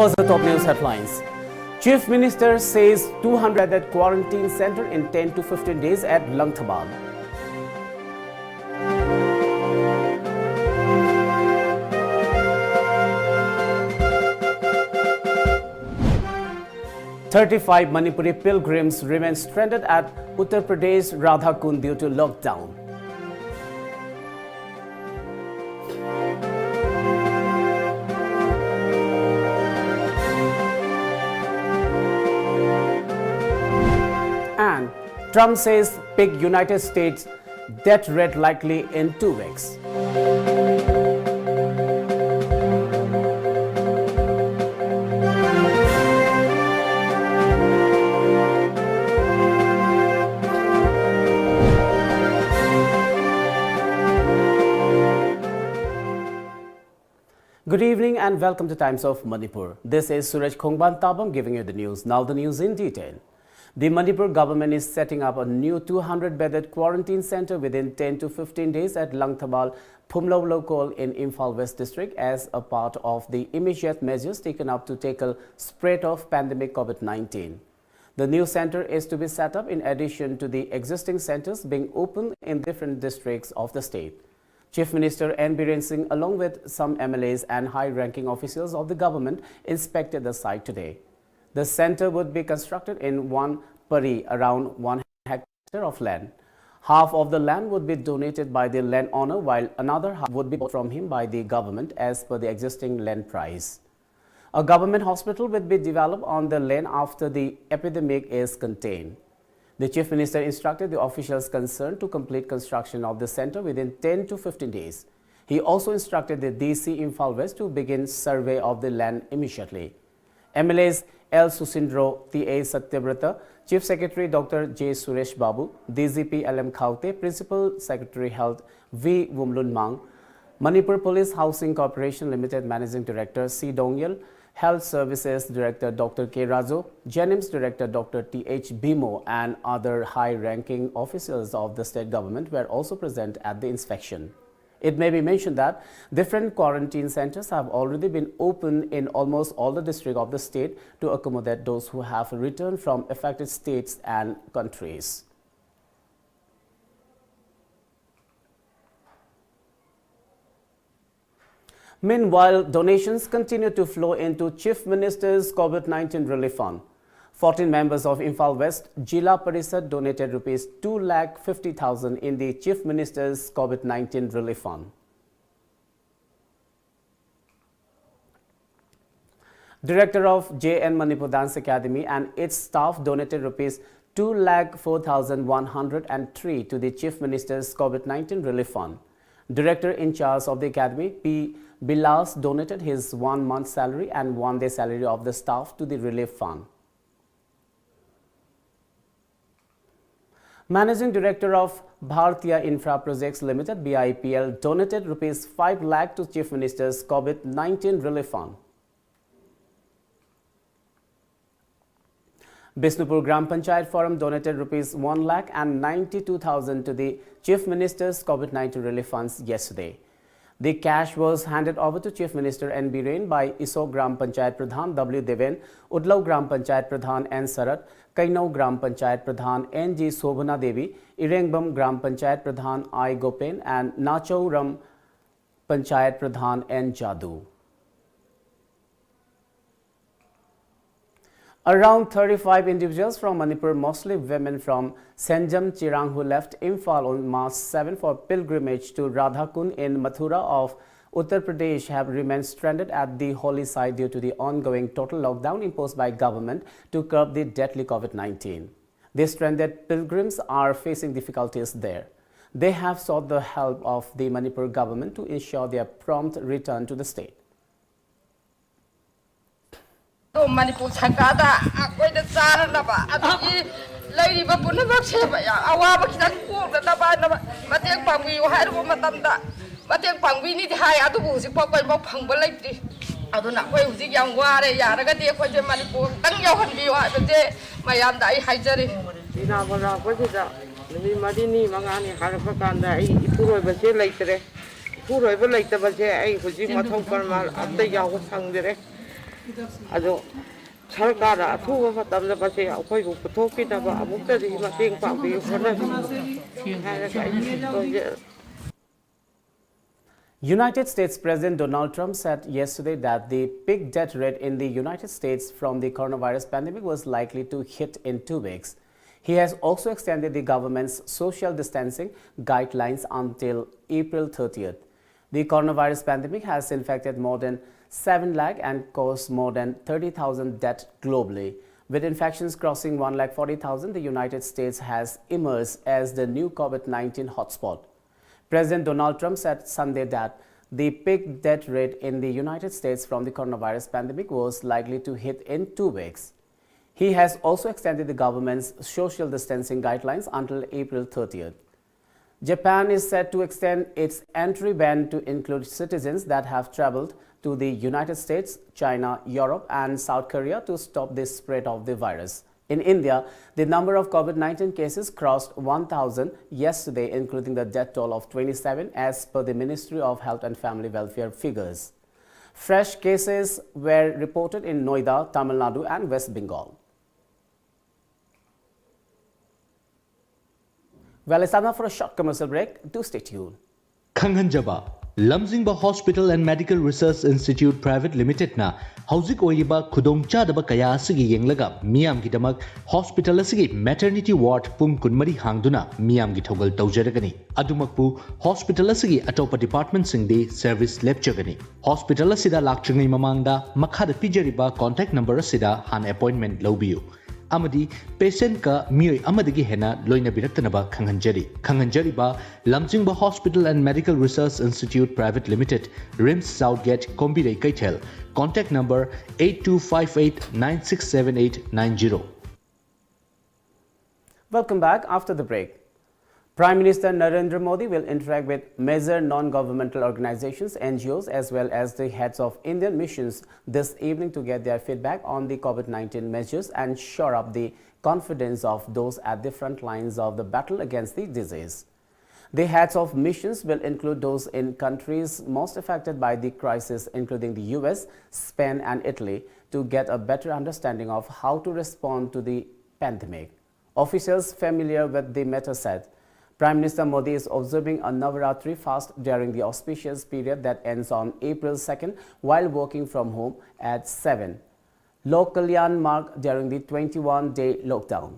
First, the top news headlines. Chief Minister says 200-bed quarantine center in 10 to 15 days at Langthabal. "35 Manipuri pilgrims remain stranded at Uttar Pradesh Radhakund due to lockdown." And Trump says peak United States debt rate likely in 2 weeks. Good evening and welcome to Times of Manipur. This is Suraj Tabam giving you the news. Now the news in detail. The Manipur government is setting up a new 200-bedded quarantine center within 10 to 15 days at Langthabal, Phumlo Lokol in Imphal West District as a part of the immediate measures taken up to tackle spread of pandemic COVID-19. The new center is to be set up in addition to the existing centers being opened in different districts of the state. Chief Minister N. Biren Singh, along with some MLAs and high-ranking officials of the government, inspected the site today. The center would be constructed in one pari, around 1 hectare of land. Half of the land would be donated by the landowner, while another half would be bought from him by the government as per the existing land price. A government hospital will be developed on the land after the epidemic is contained. The Chief Minister instructed the officials concerned to complete construction of the center within 10 to 15 days. He also instructed the DC Imphal West to begin survey of the land immediately. MLAs L. Susindro, T.A. Satyabrata, Chief Secretary Dr. J. Suresh Babu, DGP L.M. Khaute, Principal Secretary Health V. Wumlun Mang, Manipur Police Housing Corporation Limited Managing Director C. Dongyal, Health Services Director Dr. K. Rajo, Jenims Director Dr. T.H. Bimo and other high-ranking officials of the state government were also present at the inspection. It may be mentioned that different quarantine centers have already been opened in almost all the districts of the state to accommodate those who have returned from affected states and countries. Meanwhile, donations continue to flow into Chief Minister's COVID-19 Relief Fund. 14 members of Imphal West Jila Parishad donated Rs 2,50,000 in the Chief Minister's COVID-19 Relief Fund. Director of J.N. Manipur Dance Academy and its staff donated Rs 2,04,103 to the Chief Minister's COVID-19 Relief Fund. Director in charge of the academy, P. Bilas, donated his 1 month salary and 1 day salary of the staff to the relief fund. Managing Director of Bhartiya Infra Projects Limited BIPL donated Rs 5 lakh to Chief Minister's COVID-19 Relief Fund. Bishnupur Gram Panchayat Forum donated Rs 1 lakh and 92,000 to the Chief Minister's COVID-19 Relief Funds yesterday. The cash was handed over to Chief Minister N. Biren by ISO Gram Panchayat Pradhan W. Deven, Udlaw Gram Panchayat Pradhan N. Sarat, Kainau Gram Panchayat Pradhan N. G. Sobhana Devi, Irengbam Gram Panchayat Pradhan I. Gopen and Nachau Ram Panchayat Pradhan N. Jadu. Around 35 individuals from Manipur, mostly women from Senjam Chirang, who left Imphal on March 7 for pilgrimage to Radhakund in Mathura of Uttar Pradesh have remained stranded at the holy site due to the ongoing total lockdown imposed by government to curb the deadly COVID-19. The stranded pilgrims are facing difficulties there. They have sought the help of the Manipur government to ensure their prompt return to the state. Manipur Sakata, Aquated Saranaba, Lady Bapunabak Sheba, our Matek Pangi, you had a woman, Matek Pangi need high autobus, you pop up Pangbalati. I do not wait with the young water, Yaragati, for the Manipur, and you can be the day, my aunt I hijari. What is that? Madini, Mangani, Harapakanda, Puro Basil later. Puro later, but I was in Matoparmal, after Yahoo Sangre. ꯑꯗꯣ ꯁꯔꯀꯥꯔꯅ ꯑꯊꯨꯕ ꯃꯇꯝꯗ ꯃꯁꯤ ꯑꯩꯈꯣꯏꯕꯨ ꯄꯨꯊꯣꯛꯄꯤꯅꯕ ꯑꯃꯨꯛꯇꯗꯤ ꯃꯇꯦꯡ ꯄꯥꯡꯕꯤꯌꯨ ꯍꯣꯠꯅꯕꯤꯌꯨ ꯍꯥꯏꯔꯒ ꯑꯩ United States President Donald Trump said yesterday that the peak death rate in the United States from the coronavirus pandemic was likely to hit in 2 weeks. He has also extended the government's social distancing guidelines until April 30th. The coronavirus pandemic has infected more than 7 lakh and caused more than 30,000 deaths globally. With infections crossing 1,40,000, the United States has emerged as the new COVID-19 hotspot. President Donald Trump said Sunday that the peak death rate in the United States from the coronavirus pandemic was likely to hit in 2 weeks. He has also extended the government's social distancing guidelines until April 30th. Japan is set to extend its entry ban to include citizens that have traveled to the United States, China, Europe, and South Korea to stop the spread of the virus. In India, the number of COVID-19 cases crossed 1,000 yesterday, including the death toll of 27 as per the Ministry of Health and Family Welfare figures. Fresh cases were reported in Noida, Tamil Nadu, and West Bengal. Well, it's time now for a short commercial break. Do stay tuned. Khanganjaba Lamjingba Hospital and Medical Research Institute Private Limited na Hauzik Oyiba Kudong Chadaba Kaya Asigi Yenglaga Miam Gidamak Hospital Asigi Maternity Ward Pung Kunmari Hangduna Miam Gitogal Taujaragani Adumakpu Hospital Asigi Atopa Department Singde Service Lepchagani Hospital Asida Lakchangi Mamangda Makhada Pijariba contact number Asida Han appointment Lobiu Amadi patient ka miyoi amadagi hena loina biraktanaba khanganjari ba Lamjingba Hospital and Medical Research Institute Private Limited, RIMS Southgate, Kombirei Kaitel. Contact number 8258967890. Welcome back after the break. Prime Minister Narendra Modi will interact with major non-governmental organizations, NGOs, as well as the heads of Indian missions this evening to get their feedback on the COVID-19 measures and shore up the confidence of those at the front lines of the battle against the disease. The heads of missions will include those in countries most affected by the crisis, including the US, Spain, and Italy, to get a better understanding of how to respond to the pandemic. Officials familiar with the matter said Prime Minister Modi is observing a Navaratri fast during the auspicious period that ends on April 2nd while working from home at 7. Lok Kalyan mark during the 21-day lockdown.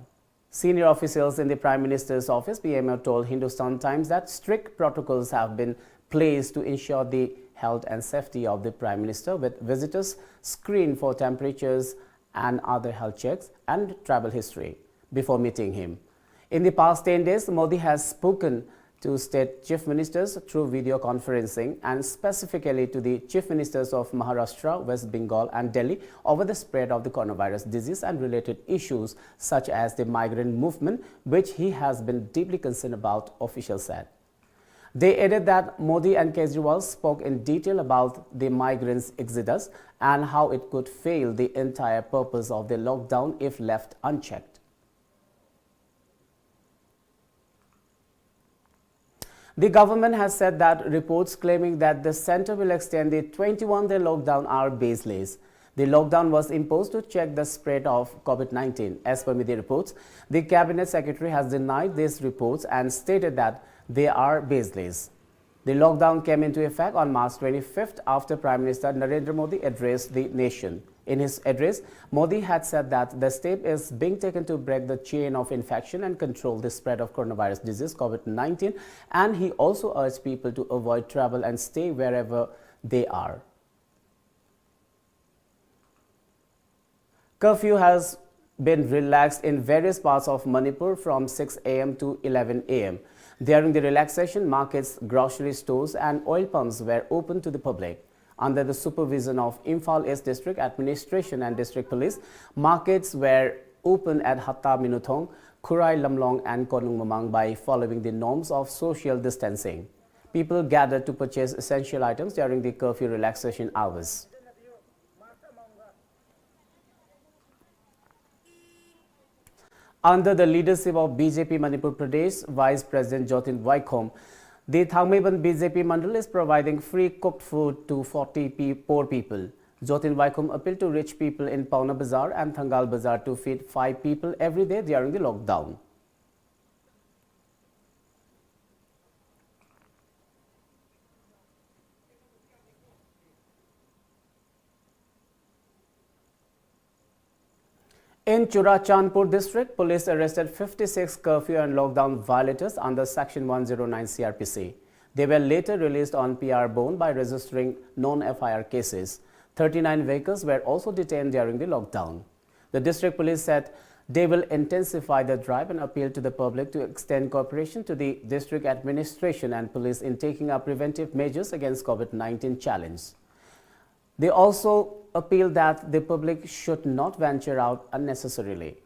Senior officials in the Prime Minister's office, PMO, told Hindustan Times that strict protocols have been placed to ensure the health and safety of the Prime Minister, with visitors screened for temperatures and other health checks and travel history before meeting him. In the past 10 days, Modi has spoken to state chief ministers through video conferencing and specifically to the chief ministers of Maharashtra, West Bengal and Delhi over the spread of the coronavirus disease and related issues such as the migrant movement, which he has been deeply concerned about, officials said. They added that Modi and Kejriwal spoke in detail about the migrants' exodus and how it could fail the entire purpose of the lockdown if left unchecked. The government has said that reports claiming that the centre will extend the 21-day lockdown are baseless. The lockdown was imposed to check the spread of COVID-19. As per media reports, the Cabinet Secretary has denied these reports and stated that they are baseless. The lockdown came into effect on March 25th after Prime Minister Narendra Modi addressed the nation. In his address, Modi had said that the step is being taken to break the chain of infection and control the spread of coronavirus disease COVID-19, and he also urged people to avoid travel and stay wherever they are. Curfew has been relaxed in various parts of Manipur from 6 a.m. to 11 a.m. During the relaxation, markets, grocery stores and oil pumps were open to the public. Under the supervision of Imphal East District Administration and District Police, markets were open at Hatta Minuthong, Khurai Lamlong and Konung Mamang by following the norms of social distancing. People gathered to purchase essential items during the curfew relaxation hours. Under the leadership of BJP Manipur Pradesh Vice President Jotin Vaikom, the Thangmeiban BJP Mandal is providing free cooked food to 40 poor people. Jotin Vaikum appealed to rich people in Pauna Bazaar and Thangal Bazaar to feed 5 people every day during the lockdown. In Churachandpur district, police arrested 56 curfew and lockdown violators under Section 109 CRPC. They were later released on PR bond by registering non-FIR cases. 39 vehicles were also detained during the lockdown. The district police said they will intensify the drive and appeal to the public to extend cooperation to the district administration and police in taking up preventive measures against COVID-19 challenge. They also appeal that the public should not venture out unnecessarily.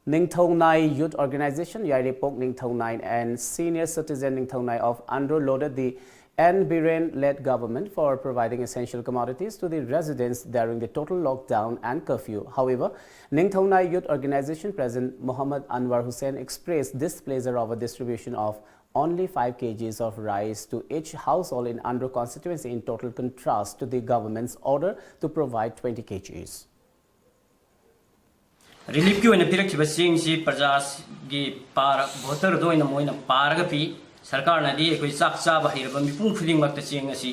Ningthongnai Youth Organization, Yairipok Ningthongnai and Senior Citizen Ningthongnai of Andhra lauded the N. Biren-led government for providing essential commodities to the residents during the total lockdown and curfew. However, Ningthongnai Youth Organization President Muhammad Anwar Hussain expressed displeasure over distribution of only 5 kgs of rice to each household in Andhra constituency, in total contrast to the government's order to provide 20 kgs. Relief की वजह पिरक चिबसिंग सी प्रजास की पार voter दो इन मोइन पार का P सरकार नदी कोई साक्षा बाहिर बंदी पुंग खुदिंग वक्त चिंग सी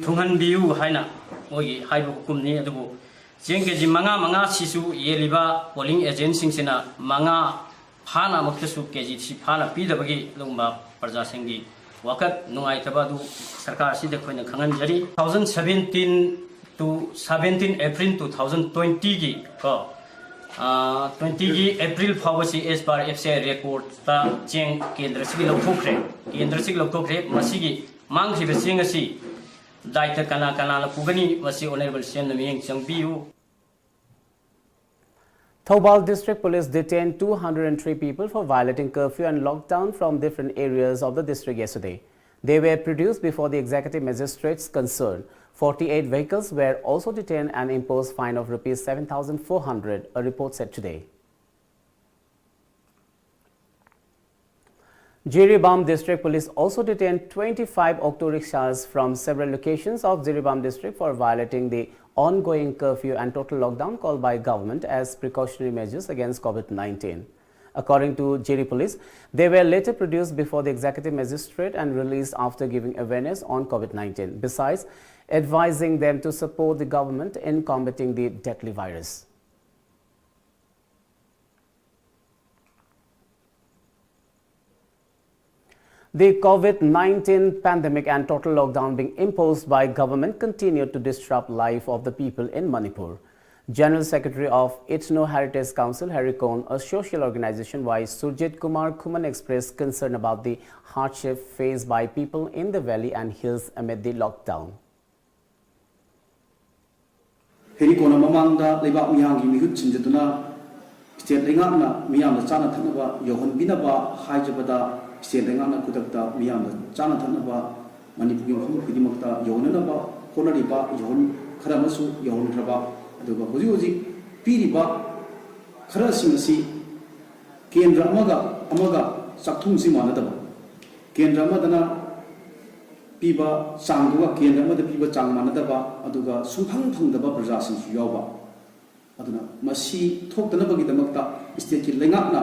थुंगन बियु है ना वही हाई बुकुम नहीं अदुबो चिंग के जी मंगा सिसु ये लिबा पोलिंग एजेंट सिंग से ना मंगा फाना मक्तसु के जी सी फाना पी दबगी लुंबा प्रजा सिंगी वक्त नुआई तबादु सरकार सी देखो इन खंगन जरी 2017 to 17 April 2020 की को 20 April फावसी S bar FCI record ता चेंग केंद्र से लौटोखरे मसीगी मांग से बसिंग असी दायित्व कना पुगनी मसी ऑनरेबल सीएम नमिंग चंगबियु. Thoubal District Police detained 203 people for violating curfew and lockdown from different areas of the district yesterday. They were produced before the executive magistrates concerned. 48 vehicles were also detained and imposed fine of Rs 7,400, a report said today. Jiribam District Police also detained 25 auto rickshaws from several locations of Jiribam District for violating the ongoing curfew and total lockdown called by government as precautionary measures against COVID-19. According to Jiri Police, they were later produced before the executive magistrate and released after giving awareness on COVID-19, besides advising them to support the government in combating the deadly virus. The COVID-19 pandemic and total lockdown being imposed by government continued to disrupt life of the people in Manipur. General Secretary of Ethno Heritage Council, Harry Kohn, a social organization wise Surjit Kumar Khuman, expressed concern about the hardship faced by people in the valley and hills amid the lockdown. Harry Kohn mamangda lebak miyangi mihut chinjatuna state lengakna miyamda chana thanaba yohon binaba haijabada state lengakna kudakta miyamda chana thanaba Manipuri mafam khidimakta yohonanaba honariba yohon kharamasu yohon raba aduga hoji piriba kharasing si kendra amaga sakthum si manadaba kendra amadana piba changduga kendra amada piba chang manadaba aduga sumphang phangdaba praja sing su yawba aduna masi thokdana bagi damakta state ki lengakna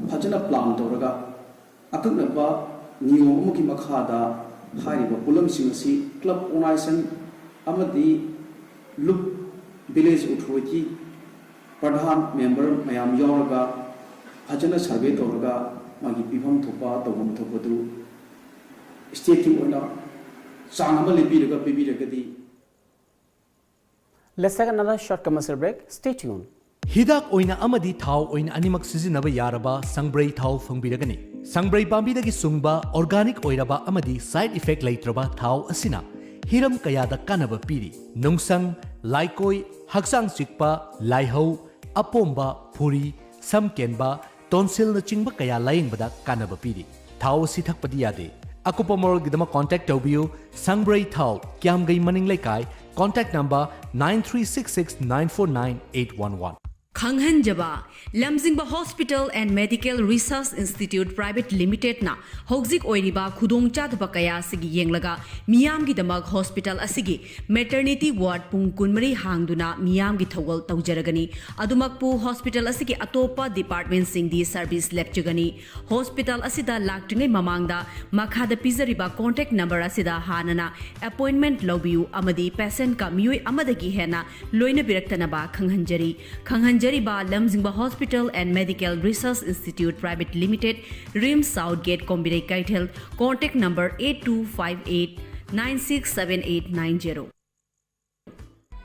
phajana plan toraga akaknaba niyom amuki makhada hariba pulam sing si club organization amadi look village authority pradhan member mayam yauraga phajana survey toraga magi pibham thopa tawam thopadu state ki oina changama lebiraga pibiragadi. Let's take another short commercial break. Stay tuned. Hidak oina amadi thau oina animak sizinaba yaraba sangbrai thau fangbiragani. Sangbrai pambidagi sungba organic oiraba amadi side effect leitraba thau asina hiram kayada kanaba piri. Nungsang, laikoi, haksang chikpa, laihau, apomba, puri, samkenba, tonsil na chingba kaya layingbada kanaba piri. Thau si thakpadi yade. Akupa moral gidama contact taubiyo Sangbrai Thau Kyamgai Maning Laikai, contact number 9366949811. Khanghanjaba, Lamjingba Hospital and Medical Research Institute Private Limited na Hogzik Oiriba Khudong Chadba Kaya Sigi Yenglaga Miyamgi Damag Hospital Asigi Maternity Ward Pung Kunmari Hangduna Miyamgi Thawal Taujaragani Adumakpu Hospital Asigi Atopa Department Singdi Service Lepchugani Hospital Asida Laktringe Mamangda Makhada Pizariba contact number Asida Hanana appointment Lobiu Amadi Patient Ka Miyoi Amadagi Hena Loina Biraktanaba Khanghanjari Jariba Lamjingba Hospital and Medical Research Institute Private Limited, Rim Southgate Kombinate Kaitel, contact number 8258 967890.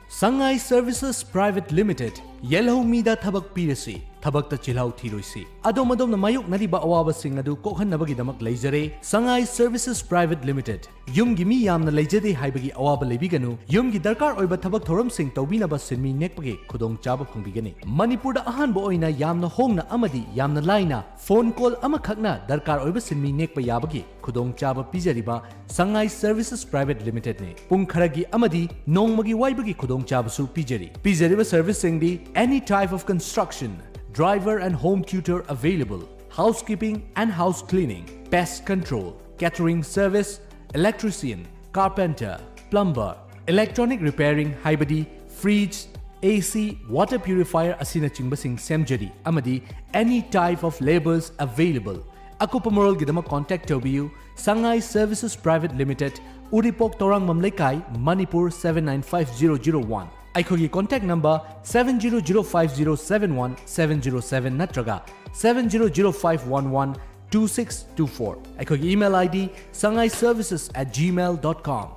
Sangai Services Private Limited, Yellow Mida Tabak Pirasi, Tabakta Chilhau Tiroisi. Adomadom na mayuk nariba awawa singadu kokhan nabagi damak laizare, Sangai Services Private Limited. Yum gimi yam na laizade haibagi awaba lebiganu, yum gi darkar oiba tabak thoram sing tawbina ba sinmi nekpagi khudong chaba phungbigani. Manipur da ahan bo oina yam na hong na amadi yam na laina, phone call amakhakna darkar oiba sinmi nekpa yabagi khudong chaba pijariba Sangai Services Private Limited ne. Pung kharagi amadi nongmagi waibagi khudong chaba su pijari. Pijariba service singdi any type of construction, driver and home tutor available, housekeeping and house cleaning, pest control, catering service, electrician, carpenter, plumber, electronic repairing, haibadi, fridge, AC, water purifier asina chingbasing semjari, amadi, any type of labors available. Akupamoral gidama contact tobiu, Sangai Services Private Limited, Uripok Torang Mamlekai, Manipur 795001. Aikogi contact number 7005071 natraga 70055112624. Aikogi email ID sangaiservices@gmail.com.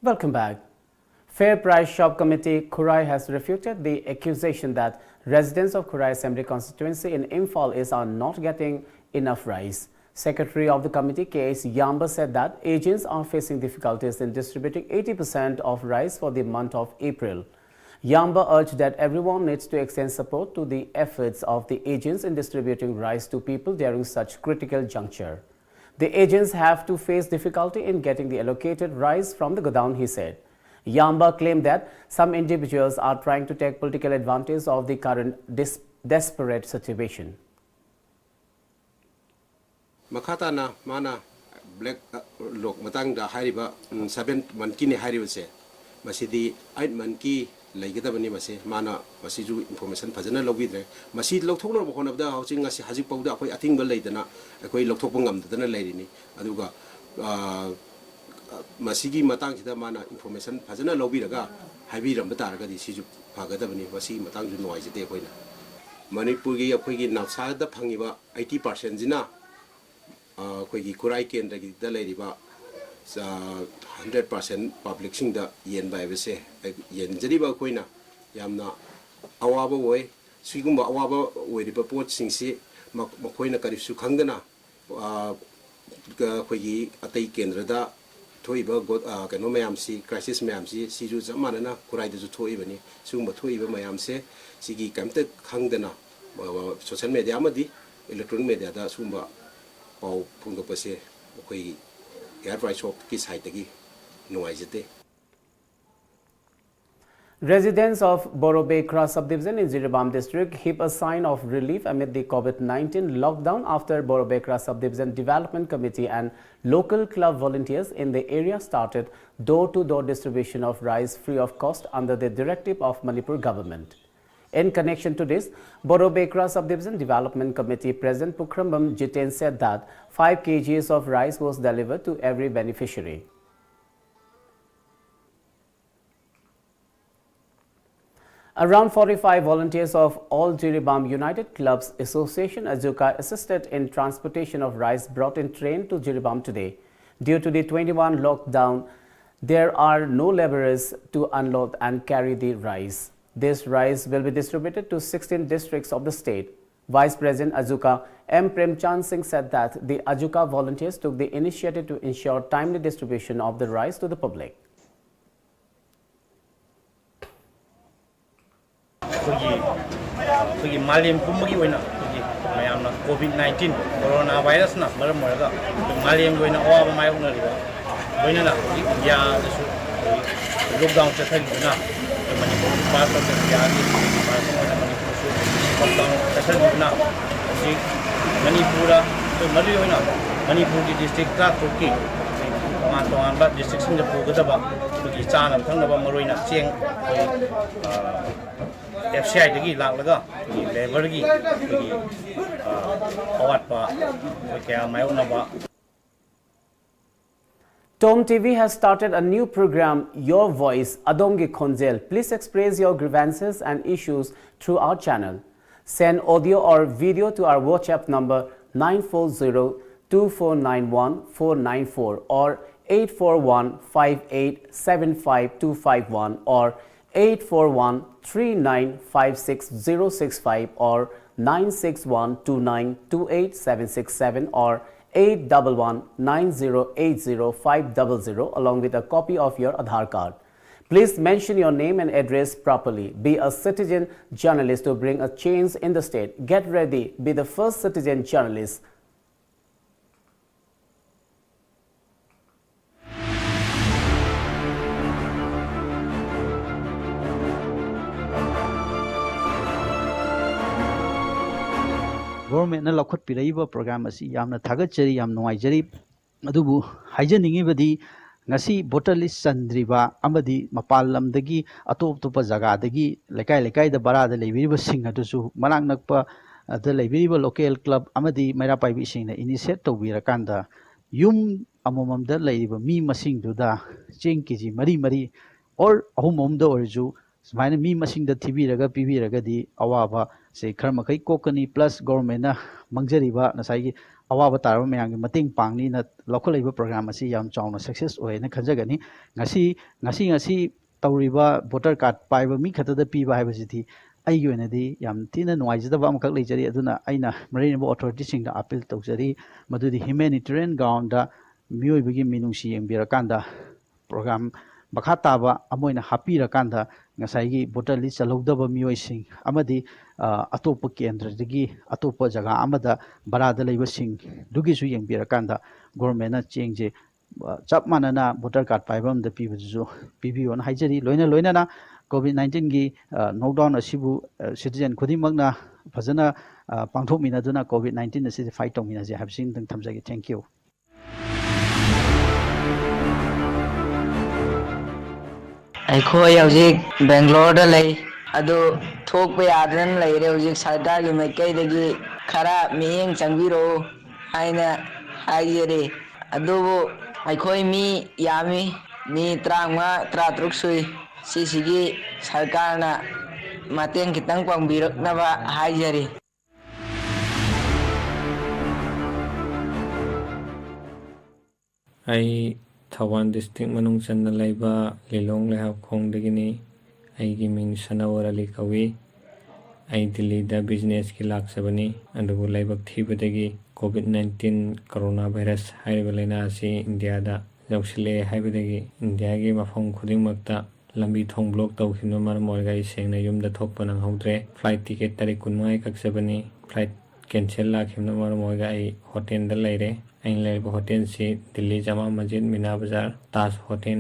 Welcome back. Fair Price Shop Committee Kurai has refuted the accusation that residents of Kurai Assembly constituency in Imphal are not getting enough rice. Secretary of the committee, K.S. Yamba, said that agents are facing difficulties in distributing 80% of rice for the month of April. Yamba urged that everyone needs to extend support to the efforts of the agents in distributing rice to people during such critical juncture. The agents have to face difficulty in getting the allocated rice from the godown, he said. Yamba claimed that some individuals are trying to take political advantage of the current desperate situation. Makata na mana black lok matang da hariba 7 manki ni hariba se masidi 8 manki laigida bani mase mana masiju information phajana logidre masi lokthokna bkhona da housing ngasi hajik pawda akoi athing bal leidana akoi lokthokpa ngamdana leirini aduga masigi matang sida mana information phajana lobiraga haibiram bataraga di siju phagada bani masi matang ju noi jete koina Manipur gi akoi gi nafsa da phangiba 80% jina Kurai Kendra da leriba 100% public sing da yen ba bese yen jariba koina yamna awaba way sigumba awaba way report sing si makoina karisu khangdana koi atai kendra da thoiba kano mayam si crisis mayam si ju jamana kurai da ju thoibani sugumba thoiba mayam se sigi kamte khangdana social media amadi electronic media da sugumba Residents of Borobekra subdivision in Jiribam district heap a sign of relief amid the COVID-19 lockdown after Borobekra subdivision development committee and local club volunteers in the area started door-to-door distribution of rice free of cost under the directive of Manipur government. In connection to this, Borobekra Subdivision Development Committee President Pukrambam Jiten said that 5 kgs of rice was delivered to every beneficiary. Around 45 volunteers of All Jiribam United Clubs Association Azuka assisted in transportation of rice brought in train to Jiribam today. Due to the 21 lockdown, there are no laborers to unload and carry the rice. This rice will be distributed to 16 districts of the state. Vice President Azuka M. Premchand Singh said that the Azuka volunteers took the initiative to ensure timely distribution of the rice to the public. COVID-19 coronavirus na maram moraga maliyam goina awa ba mayong na riba goina na ya lockdown cha thari na Manipur pass out the Yagi, pass on the Manipur lockdown, Kasaruna, Manipura, so Mariona, Manipur district, Turkey, but districts in the Pugataba, to the Chan and Tangaba Marina, Ching, FCI, the Laga, the Levergi, the Awatpa, okay, my own about. TOMTV has started a new program, Your Voice, Adongi Konzel. Please express your grievances and issues through our channel. Send audio or video to our WhatsApp number 940-2491-494 or 841-5875-251 or 841-3956-065 or 961-2928-767 or 811-9080-500 along with a copy of your Aadhaar card. Please mention your name and address properly. Be a citizen journalist to bring a change in the state. Get ready. Be the first citizen journalist. Government na lakhot piraiba program asi yamna thagachari yam nuaijari adubu haijaningi badi ngasi voter list sandriba amadi mapal lamdagi atop topa jaga dagi lekai da barada leibiriba sing adusu manak nakpa da leibiriba local club amadi maira paibi sing na initiate tawbirakanda yum amomamda leiba mi masing duda cheng kiji mari or ahumomda orju smaina mi masing da thibiraga pibiraga di awaba se kharmakai kokani plus government na mangjariba nasai awaba tarba mayang mating pangni na lokholaiba program asi yam chauna success oy na khanjagani ngasi tawriba voter card paiba mi khata da piba haibasithi ai yoina di yam tina nuaijadaba amakak leijari aduna aina marinebo authority sing da appeal tawjari madudi humanitarian ground da miyoibagi minungsi yengbirakanda program bakhataba amoina hapirakanda ngasai voter list chalodaba miyoising amadi atopa kendra dagi atopa jaga amada barada leiba sing dugi su yengbirakanda government na chengje chap manana voter card paibam da pibuju pibion haijari loina na COVID-19 gi knockdown asibu citizen khudimagna fajana pangthokmina duna COVID-19 asi fight tongmina je habsing dang thamjagi. Thank you. ꯑꯩꯈꯣꯏ ꯍꯧꯖꯤꯛ ꯕꯦꯡꯒ꯭ꯂꯣꯔꯗ ꯂꯩ ꯑꯗꯨ ꯊꯣꯛꯄ ꯌꯥꯗꯅ ꯂꯩꯔꯦ ꯍꯧꯖꯤꯛ ꯁꯔꯀꯥꯔꯒꯤ ꯃꯥꯏꯀꯩꯗꯒꯤ ꯈꯔ ꯃꯤꯠꯌꯦꯡ ꯆꯪꯕꯤꯔꯛꯎ ꯍꯥꯏꯅ ꯍꯥꯏꯖꯔꯤ ꯑꯗꯨꯕꯨ ꯑꯩꯈꯣꯏ ꯃꯤ ꯌꯥꯝꯃꯤ ꯃꯤ 35-36 ꯁꯨꯏ ꯁꯤꯁꯤꯒꯤ ꯁꯔꯀꯥꯔꯅ ꯃꯇꯦꯡ ꯈꯤꯇꯪ ꯄꯥꯡꯕꯤꯔꯛꯅꯕ ꯍꯥꯏꯖꯔꯤ. ꯑꯩ Thawan district manung channa laiba Lilong lehab khongdagini aigi ming Sanawar Ali kawi ai Delhi da business ki laksabani adubu laibak thibadagi COVID-19 coronavirus haiba laina asi India da jauksile haibadagi India gi mafam khudingmakta lambi thong block tawkhinu maram orgai sengna yumda thokpa nang haudre flight ticket tarik 19 kaksabani flight cancel lakhimna maram orgai ai hotel da laire Ain laiba hotel si Delhi Jama Masjid Mina Bazar Taj Hotel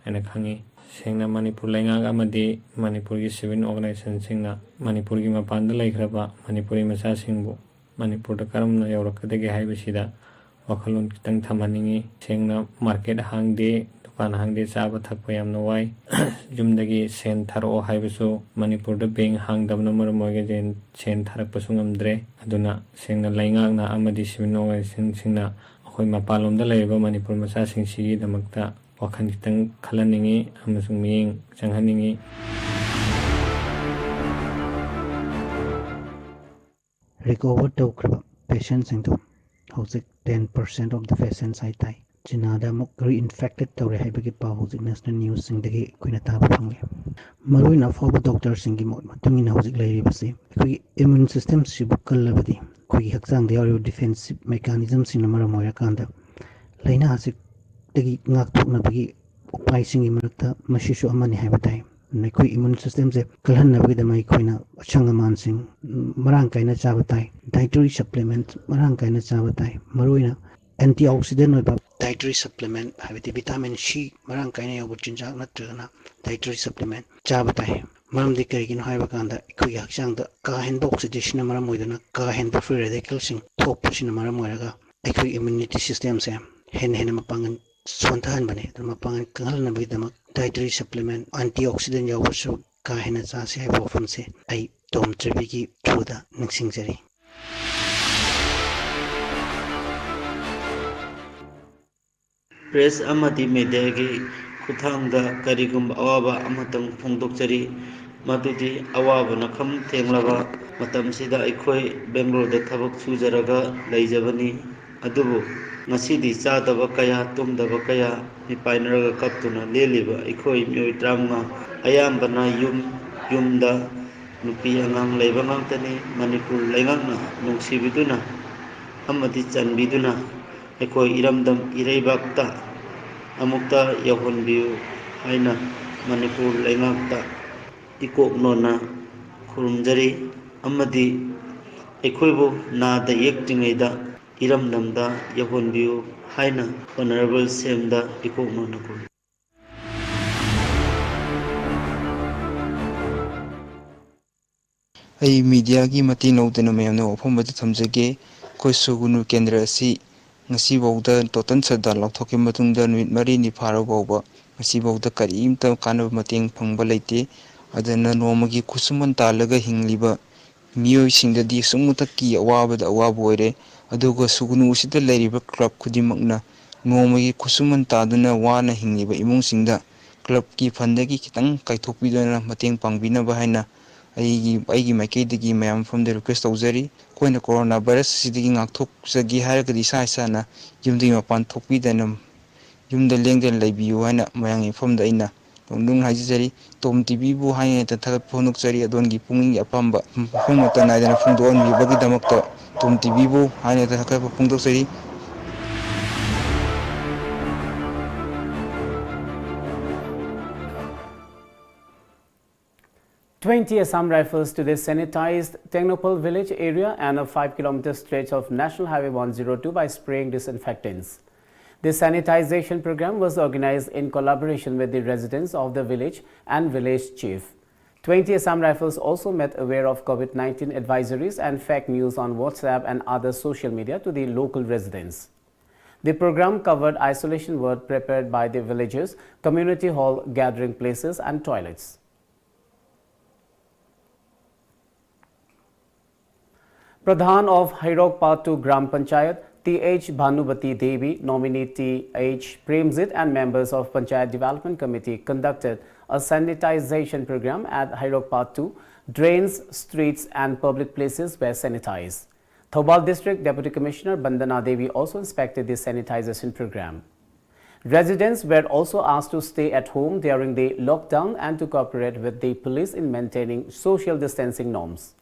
ana khangi sengna Manipur lainga amadi Manipur gi civil organization singna Manipur gi mapanda laikhraba Manipuri masa singbu Manipur da karamna yaurakadagi haibasida wakhalon kitang thamaningi sengna market hangde dukan hangde chaba thakpa yamna wai jumdagi sen tharo haibasu Manipur da bank hangdabna maramoge jen sen tharakpasu ngamdre aduna sengna laingakna amadi civil organization singna akhoi mapalomda laiba Manipur masa singsi damakta wakhan kitang khalaningi amasung miyeng changhaningi. Recover tawkraba patients into houzik 10% of the patients I die. Chinada muk reinfected tawre haibagi pa houzik national news singdagi kuina taba phangli. Maruin afoba doctor singi mot matungin houzik lairibasi. Kui immune system sibu kallabadi. Kui haksang de yaru defensive mechanism sinamara moya kanda. Laina hasik dagi ngaktuk nabagi upai singi marakta mashishu amani haibatai. Nakui immune system se kalhan nabagi damai kuina changaman sing marang kaina chabatai. Dietary supplement marang kaina chabatai. Maruina antioxidant oiba dietary supplement habiti vitamin C marang kaina yobu chinjak natrana dietary supplement chaba tae maramdi karigino haiba kanda ikhogi hakchangda ka henba oxidation maram moidana ka henba free radicals sing thokpusina maram moiraga ikhoi immunity system se hen mapangan sonthan bane mapangan kangal na bidama dietary supplement antioxidant yawasu ka hena cha se haiba ofam se ai TOMTV ki through da ningsingjari press अमदी media की खुथांगदा करिगुम अवाबा अमतंग फोंदोकचरी मदुदी अवाबा नखम थेंगलाबा मतमसिदा अखोय Bangalore थबक सुजरगा लैजबनी अदुबु ngasidi चादबा कया तुमदबा कया मिपाइनरगा कप्तुना लेलिबा अखोय मियोय त्रामंगा अयाम्बना युमदा नुपी अंगांग लैबा ngangtani Manipur लैंगांगना नुंसिबिदुना अमदी चनबिदुना अखोय इरमदम इरैबाक्ता अमुक्ता यौहनबियु हाइना Manipur लैंगाक्ता इकोकनोना खुरुमजरी अमदी अखोयबु नादा येक्टिङैदा इरमदमदा यौहनबियु हाइना honourable सेमदा इकोकनोना खुरुम ꯑꯩ ꯃꯤꯗꯤꯌꯥꯒꯤ ꯃꯇꯦꯡ ꯂꯧꯗꯨꯅ ꯃꯌꯥꯝꯅ ꯋꯥꯐꯝ ꯊꯝꯖꯒꯦ ꯑꯩꯈꯣꯏ ꯁꯨꯒꯨꯅꯨ ꯀꯦꯟꯗ꯭ꯔ ꯑꯁꯤ ꯉꯁꯤꯐꯥꯎꯗ ꯇꯣꯇꯜ ꯁꯠꯗꯥꯎꯟ ꯂꯧꯊꯣꯛꯈꯤꯕ ꯃꯇꯨꯡꯗ ꯅꯨꯃꯤꯠ 4ꯅꯤ ꯐꯥꯔꯕ ꯉꯁꯤꯐꯥꯎꯗ ꯀꯔꯤꯝꯇ ꯀꯥꯟꯅꯕ ꯃꯇꯦꯡ ꯐꯪꯕ ꯂꯩꯇꯦ ꯑꯗꯨꯅ ꯅꯣꯡꯃꯒꯤ ꯈꯨꯠꯁꯨꯃꯟ ꯇꯥꯜꯂꯒ ꯍꯤꯡꯂꯤꯕ ꯃꯤꯑꯣꯏꯁꯤꯡꯗꯗꯤ ꯑꯁꯨꯛꯃꯇꯛꯀꯤ ꯑꯋꯥꯕꯗ ꯑꯋꯥꯕ ꯑꯣꯏꯔꯦ ꯑꯗꯨꯒ ꯁꯨꯒꯨꯅꯨꯁꯤꯗ ꯂꯩꯔꯤꯕ ꯀ꯭ꯂꯕ ꯈꯨꯗꯤꯡꯃꯛꯅ ꯅꯣꯡꯃꯒꯤ ꯈꯨꯠꯁꯨꯃꯟ ꯇꯥꯗꯨꯅ ꯋꯥꯅ ꯍꯤꯡꯂꯤꯕ ꯏꯃꯨꯡꯁꯤꯡꯗ ꯀ꯭ꯂꯕꯀꯤ ꯐꯟꯗꯒꯤ ꯈꯤꯇꯪ ꯀꯥꯏꯊꯣꯛꯄꯤꯗꯨꯅ ꯃꯇꯦꯡ ꯄꯥꯡꯕꯤꯅꯕ ꯍꯥꯏꯅ ꯑꯩꯒꯤ ꯃꯥꯏꯀꯩꯗꯒꯤ ꯃꯌꯥꯝ ꯃꯐꯝꯗ ꯔꯤꯀ꯭ꯋꯦꯁ ꯇꯧꯖꯔꯤ ꯑꯩꯈꯣꯏꯅ ꯀꯣꯔꯣꯅꯥ ꯚꯥꯏꯔꯁ ꯑꯁꯤꯗꯒꯤ ꯉꯥꯛꯊꯣꯛꯆꯒꯦ ꯍꯥꯏꯔꯒꯗꯤ ꯏꯁꯥꯅ ꯌꯨꯝꯗꯒꯤ ꯃꯄꯥꯟ ꯊꯣꯛꯄꯤꯗꯅ ꯌꯨꯝꯗ ꯂꯦꯡꯗꯅ ꯂꯩꯕꯤꯌꯨ ꯍꯥꯏꯅ ꯃꯌꯥꯝꯒꯤ ꯃꯐꯝꯗ ꯑꯩꯅ ꯅꯣꯡꯗꯨꯡ ꯍꯥꯏꯖꯔꯤ ꯇꯣꯝ ꯇꯤꯚꯤꯕꯨ ꯍꯥꯏꯅ ꯊꯥꯒꯠꯄ ꯐꯣꯡꯗꯣꯛꯆꯔꯤ ꯑꯗꯣꯝꯒꯤ ꯄꯨꯛꯅꯤꯡꯒꯤ ꯑꯄꯥꯝꯕ ꯃꯐꯝ ꯃꯇ ꯅꯥꯏꯗꯅ ꯐꯣꯡꯗꯣꯛꯍꯟꯕꯤꯕꯒꯤꯗꯃꯛꯇ ꯇꯣꯝ ꯇꯤꯚꯤꯕꯨ ꯍꯥꯏꯅ ꯊꯥꯒꯠꯄ ꯐꯣꯡꯗꯣꯛꯆꯔꯤ 20 Assam Rifles today sanitized Tengnopal village area and a 5-kilometer stretch of National Highway 102 by spraying disinfectants. This sanitization program was organized in collaboration with the residents of the village and village chief. 20 Assam Rifles also met aware of COVID-19 advisories and fake news on WhatsApp and other social media to the local residents. The program covered isolation ward prepared by the villagers, community hall, gathering places and toilets. Pradhan of Hairok Part 2 Gram Panchayat, T.H. Bhanubati Devi, nominee T.H. Premzit and members of Panchayat Development Committee conducted a sanitization program at Hairok Part 2. Drains, streets and public places were sanitized. Thobal District Deputy Commissioner Bandana Devi also inspected the sanitization program. Residents were also asked to stay at home during the lockdown and to cooperate with the police in maintaining social distancing norms.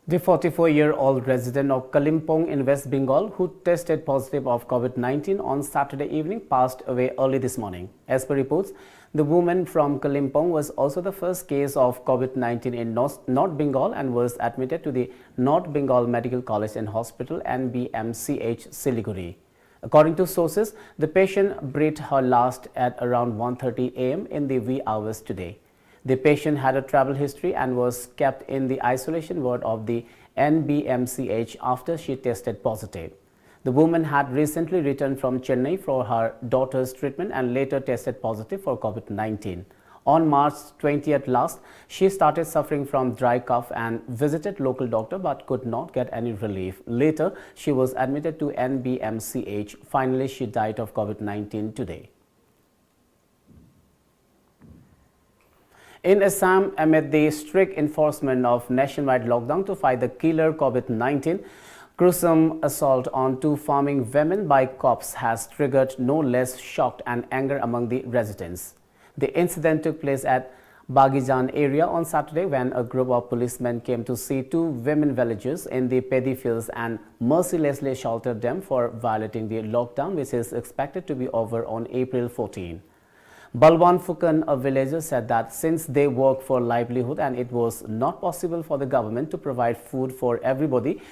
The 44-year-old resident of Kalimpong in West Bengal who tested positive of COVID-19 on Saturday evening passed away early this morning. As per reports, the woman from Kalimpong was also the first case of COVID-19 in North Bengal and was admitted to the North Bengal Medical College and Hospital NBMCH Siliguri. According to sources, the patient breathed her last at around 1:30 a.m. in the wee hours today. The patient had a travel history and was kept in the isolation ward of the NBMCH after she tested positive. The woman had recently returned from Chennai for her daughter's treatment and later tested positive for COVID-19. On March 20th last, she started suffering from dry cough and visited local doctor but could not get any relief. Later, she was admitted to NBMCH. Finally, she died of COVID-19 today. In Assam, amid the strict enforcement of nationwide lockdown to fight the killer COVID-19, gruesome assault on 2 farming women by cops has triggered no less shock and anger among the residents. The incident took place at Bagijan area on Saturday when a group of policemen came to see 2 women villagers in the paddy fields and mercilessly assaulted them for violating the lockdown, which is expected to be over on April 14. Balwan Fukan, a villager, said that since they work for livelihood and it was not possible for the government to provide food for everybody,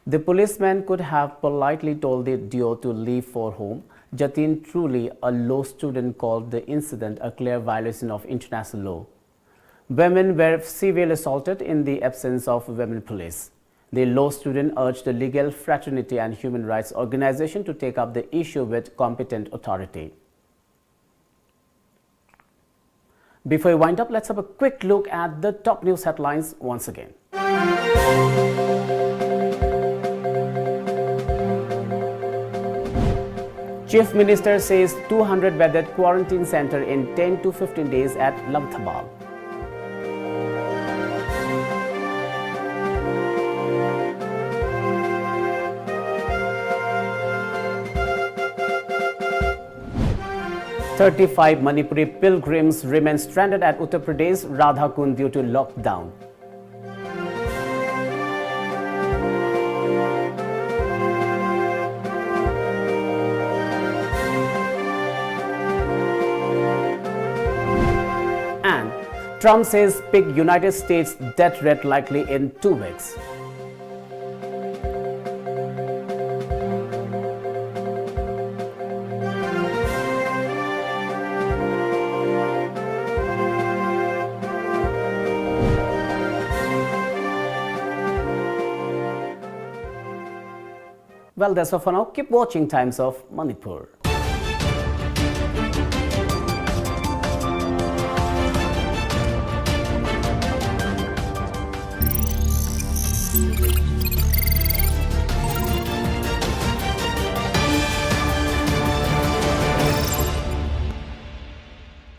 the policeman could have politely told the duo to leave for home. Jatin, truly a law student, called the incident a clear violation of international law. Women were severely assaulted in the absence of women police. The law student urged the Legal Fraternity and Human Rights Organization to take up the issue with competent authority. Before we wind up, let's have a quick look at the top news headlines once again. Chief Minister says 200-bedded quarantine center in 10 to 15 days at Lamthabal. "35 Manipuri pilgrims remain stranded at Uttar Pradesh Radhakund due to lockdown." And Trump says peak United States death rate likely in 2 weeks. Well, that's all for now. Keep watching Times of Manipur.